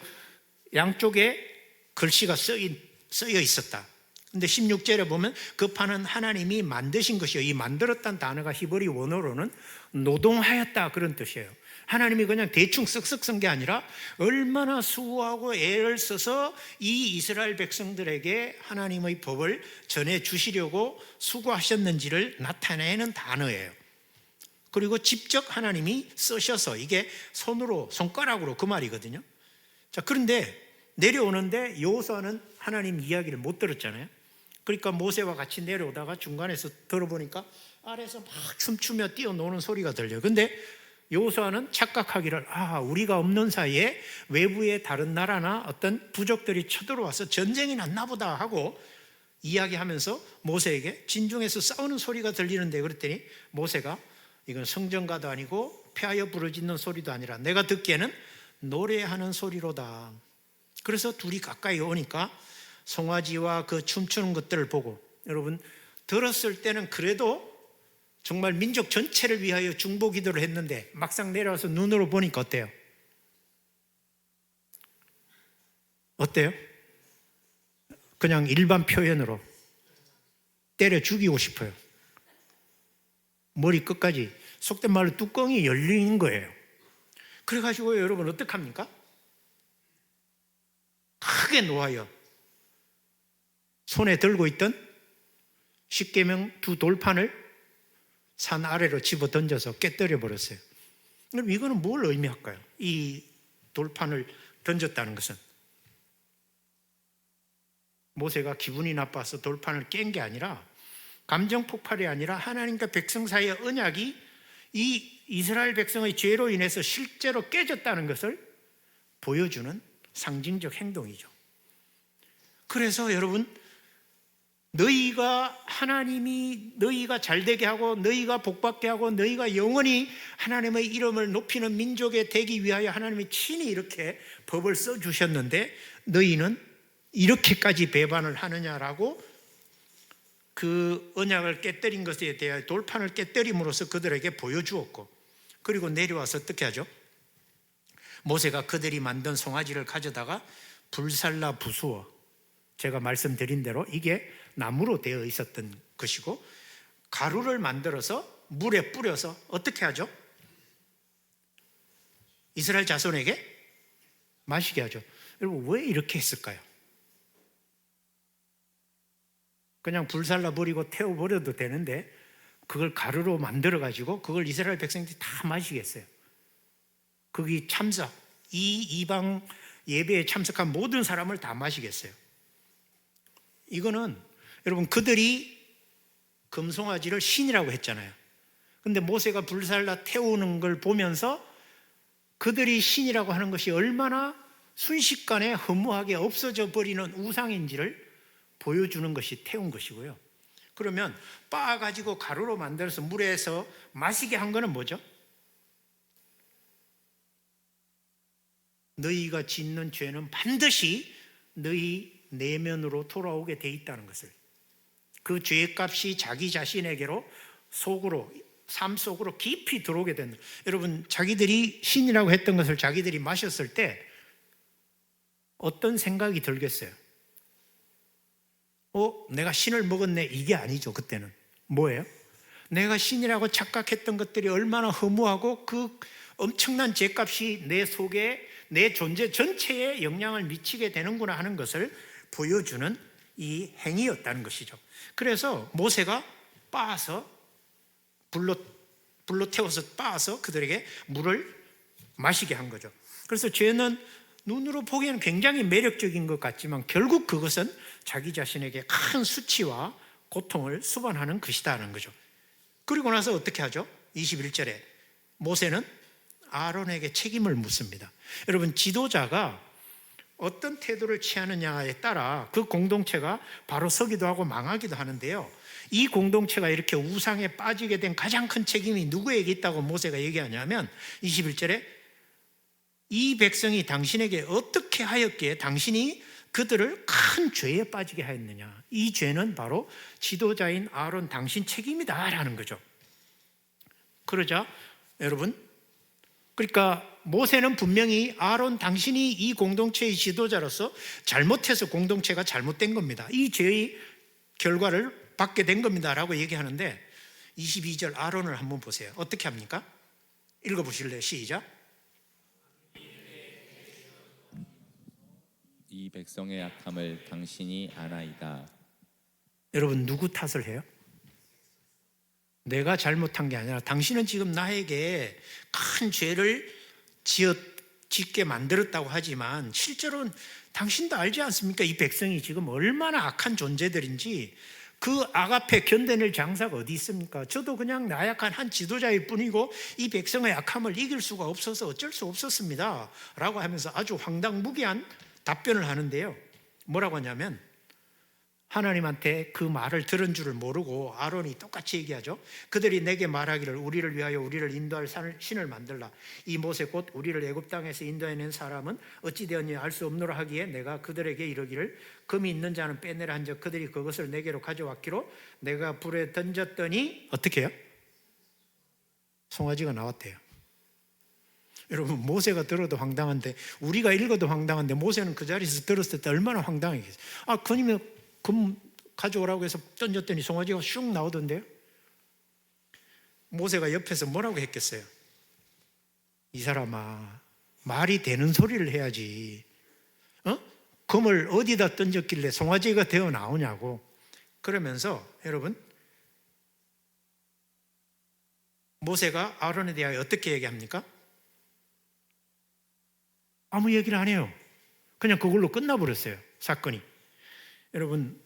양쪽에 글씨가 쓰여 있었다. 근데 16절에 보면 그 판은 하나님이 만드신 것이요. 이 만들었다는 단어가 히브리 원어로는 노동하였다 그런 뜻이에요. 하나님이 그냥 대충 쓱쓱 쓴 게 아니라 얼마나 수고하고 애를 써서 이 이스라엘 백성들에게 하나님의 법을 전해 주시려고 수고하셨는지를 나타내는 단어예요. 그리고 직접 하나님이 쓰셔서 이게 손가락으로 그 말이거든요. 자, 그런데 내려오는데 여호수아는 하나님 이야기를 못 들었잖아요. 그러니까 모세와 같이 내려오다가 중간에서 들어보니까 아래에서 막 춤추며 뛰어노는 소리가 들려요. 근데 여호수아는 착각하기를 우리가 없는 사이에 외부의 다른 나라나 어떤 부족들이 쳐들어와서 전쟁이 났나 보다 하고 이야기하면서 모세에게 진중에서 싸우는 소리가 들리는데 그랬더니 모세가 이건 성전가도 아니고 폐하여 부르짖는 소리도 아니라 내가 듣기에는 노래하는 소리로다. 그래서 둘이 가까이 오니까 송아지와 그 춤추는 것들을 보고 여러분 들었을 때는 그래도 정말 민족 전체를 위하여 중보 기도를 했는데 막상 내려와서 눈으로 보니까 어때요? 어때요? 그냥 일반 표현으로 때려 죽이고 싶어요. 머리 끝까지 속된 말로 뚜껑이 열린 거예요. 그래가지고 여러분 어떡합니까? 크게 놓아요. 손에 들고 있던 십계명 두 돌판을 산 아래로 집어 던져서 깨뜨려 버렸어요. 그럼 이거는 뭘 의미할까요? 이 돌판을 던졌다는 것은 모세가 기분이 나빠서 돌판을 깬 게 아니라 감정 폭발이 아니라 하나님과 백성 사이의 언약이 이 이스라엘 백성의 죄로 인해서 실제로 깨졌다는 것을 보여주는 상징적 행동이죠. 그래서 여러분 너희가 하나님이 너희가 잘되게 하고 너희가 복받게 하고 너희가 영원히 하나님의 이름을 높이는 민족이 되기 위하여 하나님이 친히 이렇게 법을 써주셨는데 너희는 이렇게까지 배반을 하느냐라고 그 언약을 깨뜨린 것에 대하여 돌판을 깨뜨림으로써 그들에게 보여주었고, 그리고 내려와서 어떻게 하죠? 모세가 그들이 만든 송아지를 가져다가 불살라 부수어, 제가 말씀드린 대로 이게 나무로 되어 있었던 것이고, 가루를 만들어서 물에 뿌려서 어떻게 하죠? 이스라엘 자손에게 마시게 하죠. 여러분, 왜 이렇게 했을까요? 그냥 불살라 버리고 태워버려도 되는데 그걸 가루로 만들어 가지고 그걸 이스라엘 백성들이 다 마시겠어요. 거기 참석, 이 이방 예배에 참석한 모든 사람을 다 마시겠어요. 이거는 여러분, 그들이 금송아지를 신이라고 했잖아요. 근데 모세가 불살라 태우는 걸 보면서 그들이 신이라고 하는 것이 얼마나 순식간에 허무하게 없어져 버리는 우상인지를 보여주는 것이 태운 것이고요. 그러면 빻아가지고 가루로 만들어서 물에서 마시게 한 거는 뭐죠? 너희가 짓는 죄는 반드시 너희 내면으로 돌아오게 돼 있다는 것을, 그 죄값이 자기 자신에게로 속으로, 삶 속으로 깊이 들어오게 된다. 여러분, 자기들이 신이라고 했던 것을 자기들이 마셨을 때 어떤 생각이 들겠어요? 내가 신을 먹었네, 이게 아니죠. 그때는 뭐예요? 내가 신이라고 착각했던 것들이 얼마나 허무하고 그 엄청난 죄값이 내 속에, 내 존재 전체에 영향을 미치게 되는구나 하는 것을 보여주는 이 행위였다는 것이죠. 그래서 모세가 빻아서 불로 태워서 빻아서 그들에게 물을 마시게 한 거죠. 그래서 죄는 눈으로 보기에는 굉장히 매력적인 것 같지만 결국 그것은 자기 자신에게 큰 수치와 고통을 수반하는 것이다는 거죠. 그리고 나서 어떻게 하죠? 21절에 모세는 아론에게 책임을 묻습니다. 여러분, 지도자가 어떤 태도를 취하느냐에 따라 그 공동체가 바로 서기도 하고 망하기도 하는데요, 이 공동체가 이렇게 우상에 빠지게 된 가장 큰 책임이 누구에게 있다고 모세가 얘기하냐면 21절에 이 백성이 당신에게 어떻게 하였기에 당신이 그들을 큰 죄에 빠지게 하였느냐, 이 죄는 바로 지도자인 아론 당신 책임이다라는 거죠. 그러자 여러분, 그러니까 모세는 분명히 아론 당신이 이 공동체의 지도자로서 잘못해서 공동체가 잘못된 겁니다, 이 죄의 결과를 받게 된 겁니다 라고 얘기하는데 22절 아론을 한번 보세요. 어떻게 합니까? 읽어보실래요? 시작. 이 백성의 악함을 당신이 아나이다. 여러분, 누구 탓을 해요? 내가 잘못한 게 아니라 당신은 지금 나에게 큰 죄를 짓게 만들었다고 하지만 실제로는 당신도 알지 않습니까? 이 백성이 지금 얼마나 악한 존재들인지. 그 악 앞에 견뎌낼 장사가 어디 있습니까? 저도 그냥 나약한 한 지도자일 뿐이고 이 백성의 악함을 이길 수가 없어서 어쩔 수 없었습니다 라고 하면서 아주 황당무계한 답변을 하는데요, 뭐라고 하냐면 하나님한테 그 말을 들은 줄을 모르고 아론이 똑같이 얘기하죠. 그들이 내게 말하기를 우리를 위하여 우리를 인도할 신을 만들라. 이 모세 곧 우리를 애굽 땅에서 인도해낸 사람은 어찌 되었냐 알 수 없노라 하기에 내가 그들에게 이르기를 금이 있는 자는 빼내라 한즉 그들이 그것을 내게로 가져왔기로 내가 불에 던졌더니 어떻게 해요? 송아지가 나왔대요. 여러분, 모세가 들어도 황당한데, 우리가 읽어도 황당한데 모세는 그 자리에서 들었을 때 얼마나 황당했겠어요. 그님이 금 가져오라고 해서 던졌더니 송아지가 슉 나오던데요. 모세가 옆에서 뭐라고 했겠어요? 이 사람아, 말이 되는 소리를 해야지. 금을 어디다 던졌길래 송아지가 되어 나오냐고. 그러면서 여러분, 모세가 아론에 대하여 어떻게 얘기합니까? 아무 얘기를 안 해요. 그냥 그걸로 끝나버렸어요, 사건이. 여러분,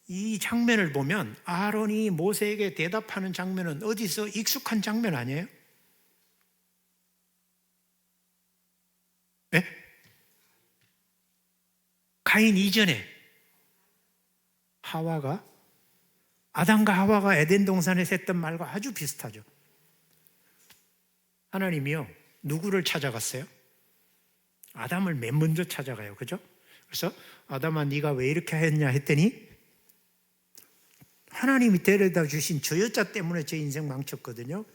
이 장면을 보면 아론이 모세에게 대답하는 장면은 어디서 익숙한 장면 아니에요? 네? 가인 이전에 아담과 하와가 에덴 동산에서 했던 말과 아주 비슷하죠. 하나님이요, 누구를 찾아갔어요? 아담을 맨 먼저 찾아가요. 그죠? 그래서 아담아 네가 왜 이렇게 했냐 했더니 하나님이 데려다 주신 저 여자 때문에 제 인생 망쳤거든요.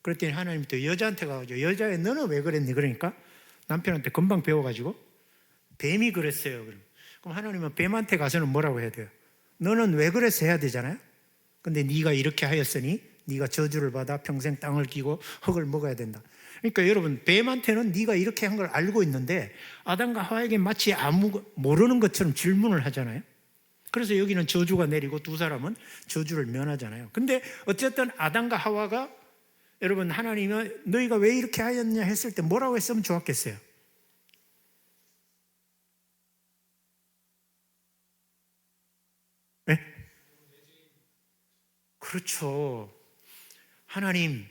그랬더니 하나님이 또 여자한테 가가지고 여자애 너는 왜 그랬니? 그러니까 남편한테 금방 배워가지고 뱀이 그랬어요. 그럼 하나님은 뱀한테 가서는 뭐라고 해야 돼요? 너는 왜 그랬어 해야 되잖아요. 근데 네가 이렇게 하였으니 네가 저주를 받아 평생 땅을 끼고 흙을 먹어야 된다. 그러니까 여러분, 뱀한테는 네가 이렇게 한 걸 알고 있는데 아담과 하와에게 마치 모르는 것처럼 질문을 하잖아요. 그래서 여기는 저주가 내리고 두 사람은 저주를 면하잖아요. 근데 어쨌든 아담과 하와가 여러분, 하나님이 너희가 왜 이렇게 하였냐 했을 때 뭐라고 했으면 좋았겠어요? 네? 그렇죠. 하나님,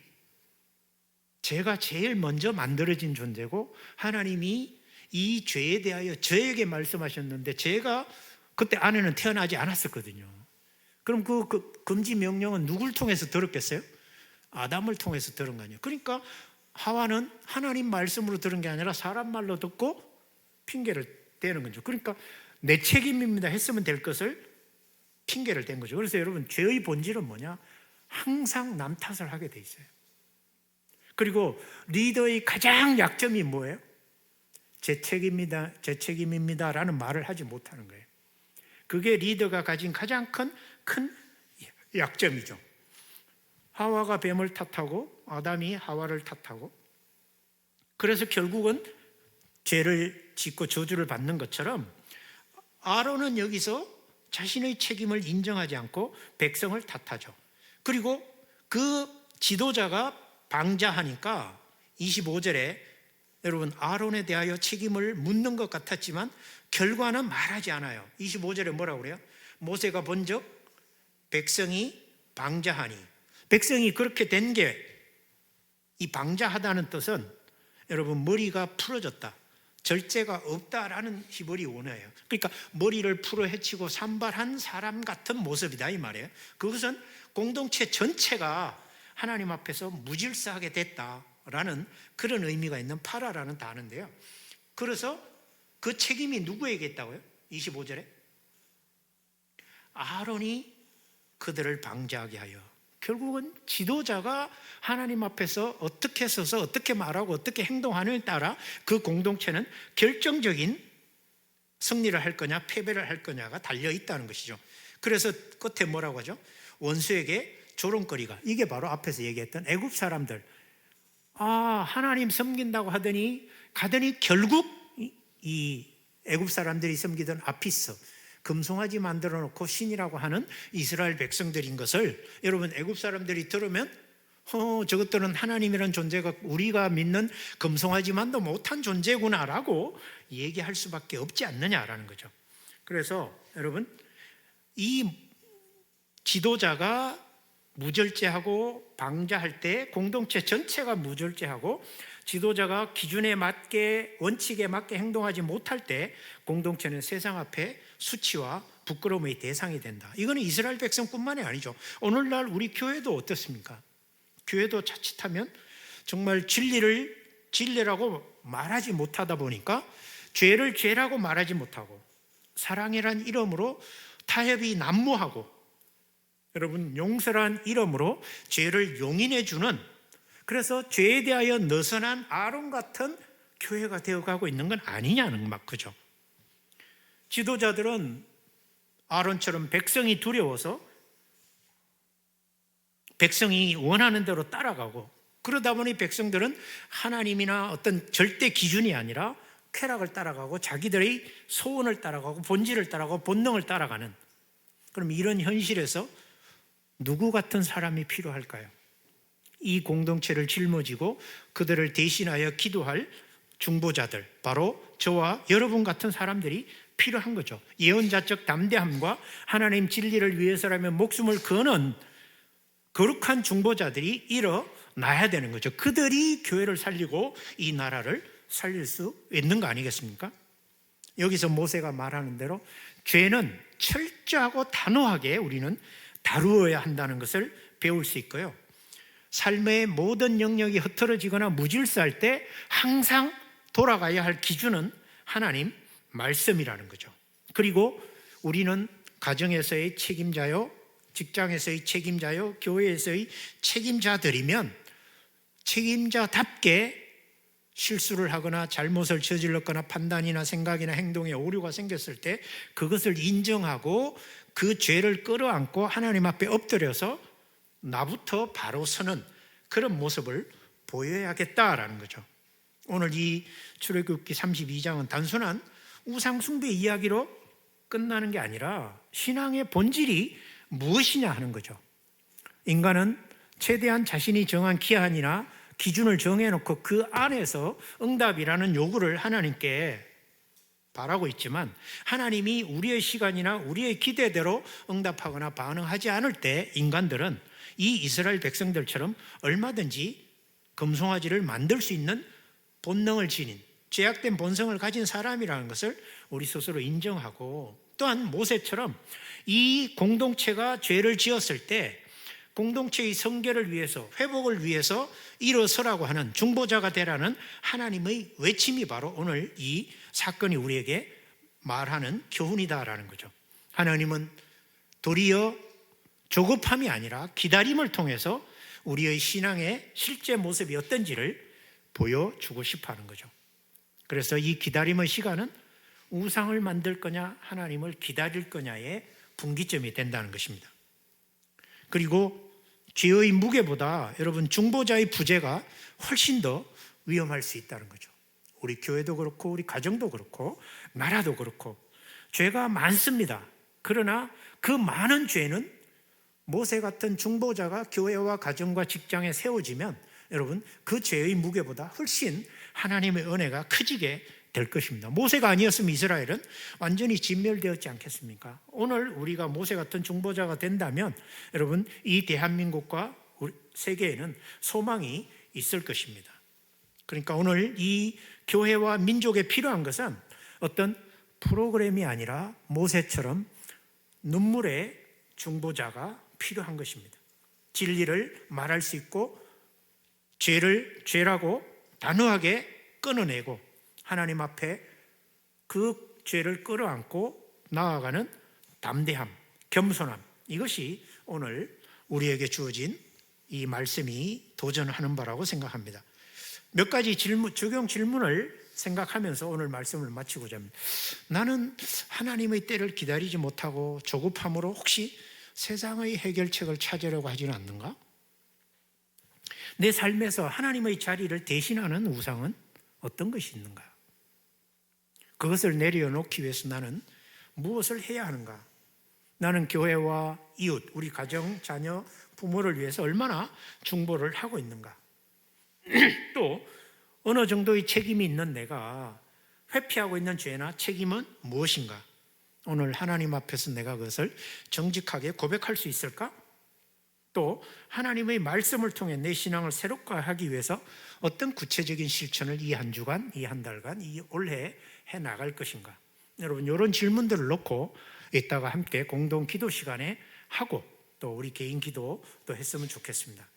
제가 제일 먼저 만들어진 존재고 하나님이 이 죄에 대하여 저에게 말씀하셨는데 제가 그때 아내는 태어나지 않았었거든요. 그럼 그 금지 명령은 누굴 통해서 들었겠어요? 아담을 통해서 들은 거 아니에요. 그러니까 하와는 하나님 말씀으로 들은 게 아니라 사람 말로 듣고 핑계를 대는 거죠. 그러니까 내 책임입니다 했으면 될 것을 핑계를 댄 거죠. 그래서 여러분, 죄의 본질은 뭐냐? 항상 남 탓을 하게 돼 있어요. 그리고 리더의 가장 약점이 뭐예요? 제 책임입니다 라는 말을 하지 못하는 거예요. 그게 리더가 가진 가장 큰 약점이죠. 하와가 뱀을 탓하고 아담이 하와를 탓하고, 그래서 결국은 죄를 짓고 저주를 받는 것처럼 아론은 여기서 자신의 책임을 인정하지 않고 백성을 탓하죠. 그리고 그 지도자가 방자하니까 25절에 여러분, 아론에 대하여 책임을 묻는 것 같았지만 결과는 말하지 않아요. 25절에 뭐라고 그래요? 모세가 본즉 백성이 방자하니, 백성이 그렇게 된 게, 이 방자하다는 뜻은 여러분 머리가 풀어졌다, 절제가 없다라는 히브리 원어예요. 그러니까 머리를 풀어 헤치고 산발한 사람 같은 모습이다 이 말이에요. 그것은 공동체 전체가 하나님 앞에서 무질서하게 됐다라는 그런 의미가 있는 파라라는 단어인데요. 그래서 그 책임이 누구에게 있다고요? 25절에 아론이 그들을 방자하게 하여, 결국은 지도자가 하나님 앞에서 어떻게 서서 어떻게 말하고 어떻게 행동하느냐에 따라 그 공동체는 결정적인 승리를 할 거냐 패배를 할 거냐가 달려 있다는 것이죠. 그래서 끝에 뭐라고 하죠? 원수에게 조롱거리가, 이게 바로 앞에서 얘기했던 애굽 사람들, 하나님 섬긴다고 하더니 가더니 결국 이 애굽 사람들이 섬기던 아피스, 금송아지 만들어 놓고 신이라고 하는 이스라엘 백성들인 것을 여러분, 애굽 사람들이 들으면 저것들은 하나님이라는 존재가 우리가 믿는 금송아지만도 못한 존재구나라고 얘기할 수밖에 없지 않느냐라는 거죠. 그래서 여러분, 이 지도자가 무절제하고 방자할 때 공동체 전체가 무절제하고 지도자가 기준에 맞게 원칙에 맞게 행동하지 못할 때 공동체는 세상 앞에 수치와 부끄러움의 대상이 된다. 이거는 이스라엘 백성뿐만이 아니죠. 오늘날 우리 교회도 어떻습니까? 교회도 자칫하면 정말 진리라고 말하지 못하다 보니까 죄를 죄라고 말하지 못하고 사랑이란 이름으로 타협이 난무하고, 여러분, 용서란 이름으로 죄를 용인해 주는, 그래서 죄에 대하여 느슨한 아론 같은 교회가 되어가고 있는 건 아니냐는 막 그죠. 지도자들은 아론처럼 백성이 두려워서 백성이 원하는 대로 따라가고, 그러다 보니 백성들은 하나님이나 어떤 절대 기준이 아니라 쾌락을 따라가고 자기들의 소원을 따라가고 본질을 따라가고 본능을 따라가는, 그럼 이런 현실에서 누구 같은 사람이 필요할까요? 이 공동체를 짊어지고 그들을 대신하여 기도할 중보자들, 바로 저와 여러분 같은 사람들이 필요한 거죠. 예언자적 담대함과 하나님 진리를 위해서라면 목숨을 거는 거룩한 중보자들이 일어나야 되는 거죠. 그들이 교회를 살리고 이 나라를 살릴 수 있는 거 아니겠습니까? 여기서 모세가 말하는 대로 죄는 철저하고 단호하게 우리는 다루어야 한다는 것을 배울 수 있고요. 삶의 모든 영역이 흐트러지거나 무질서할 때 항상 돌아가야 할 기준은 하나님 말씀이라는 거죠. 그리고 우리는 가정에서의 책임자요, 직장에서의 책임자요, 교회에서의 책임자들이면 책임자답게 실수를 하거나 잘못을 저질렀거나 판단이나 생각이나 행동에 오류가 생겼을 때 그것을 인정하고 그 죄를 끌어안고 하나님 앞에 엎드려서 나부터 바로 서는 그런 모습을 보여야겠다라는 거죠. 오늘 이 출애굽기 32장은 단순한 우상 숭배 이야기로 끝나는 게 아니라 신앙의 본질이 무엇이냐 하는 거죠. 인간은 최대한 자신이 정한 기한이나 기준을 정해놓고 그 안에서 응답이라는 요구를 하나님께 바라고 있지만 하나님이 우리의 시간이나 우리의 기대대로 응답하거나 반응하지 않을 때 인간들은 이 이스라엘 백성들처럼 얼마든지 금송아지를 만들 수 있는 본능을 지닌 죄악된 본성을 가진 사람이라는 것을 우리 스스로 인정하고, 또한 모세처럼 이 공동체가 죄를 지었을 때 공동체의 성결을 위해서, 회복을 위해서 일어서라고 하는 중보자가 되라는 하나님의 외침이 바로 오늘 이 사건이 우리에게 말하는 교훈이다라는 거죠. 하나님은 도리어 조급함이 아니라 기다림을 통해서 우리의 신앙의 실제 모습이 어떤지를 보여주고 싶어 하는 거죠. 그래서 이 기다림의 시간은 우상을 만들 거냐 하나님을 기다릴 거냐의 분기점이 된다는 것입니다. 그리고 죄의 무게보다 여러분 중보자의 부재가 훨씬 더 위험할 수 있다는 거죠. 우리 교회도 그렇고 우리 가정도 그렇고 나라도 그렇고 죄가 많습니다. 그러나 그 많은 죄는 모세 같은 중보자가 교회와 가정과 직장에 세워지면 여러분 그 죄의 무게보다 훨씬 하나님의 은혜가 커지게 될 것입니다. 모세가 아니었으면 이스라엘은 완전히 진멸되었지 않겠습니까? 오늘 우리가 모세 같은 중보자가 된다면 여러분 이 대한민국과 우리 세계에는 소망이 있을 것입니다. 그러니까 오늘 이 교회와 민족에 필요한 것은 어떤 프로그램이 아니라 모세처럼 눈물의 중보자가 필요한 것입니다. 진리를 말할 수 있고 죄를 죄라고 단호하게 끊어내고 하나님 앞에 그 죄를 끌어안고 나아가는 담대함, 겸손함, 이것이 오늘 우리에게 주어진 이 말씀이 도전하는 바라고 생각합니다. 몇 가지 적용 질문을 생각하면서 오늘 말씀을 마치고자 합니다. 나는 하나님의 때를 기다리지 못하고 조급함으로 혹시 세상의 해결책을 찾으려고 하지는 않는가? 내 삶에서 하나님의 자리를 대신하는 우상은 어떤 것이 있는가? 그것을 내려놓기 위해서 나는 무엇을 해야 하는가? 나는 교회와 이웃, 우리 가정, 자녀, 부모를 위해서 얼마나 중보를 하고 있는가? 또 어느 정도의 책임이 있는 내가 회피하고 있는 죄나 책임은 무엇인가? 오늘 하나님 앞에서 내가 그것을 정직하게 고백할 수 있을까? 또 하나님의 말씀을 통해 내 신앙을 새롭게 하기 위해서 어떤 구체적인 실천을 이 한 주간, 이 한 달간, 이 올해 해 나갈 것인가? 여러분 이런 질문들을 놓고 이따가 함께 공동 기도 시간에 하고 또 우리 개인 기도도 했으면 좋겠습니다.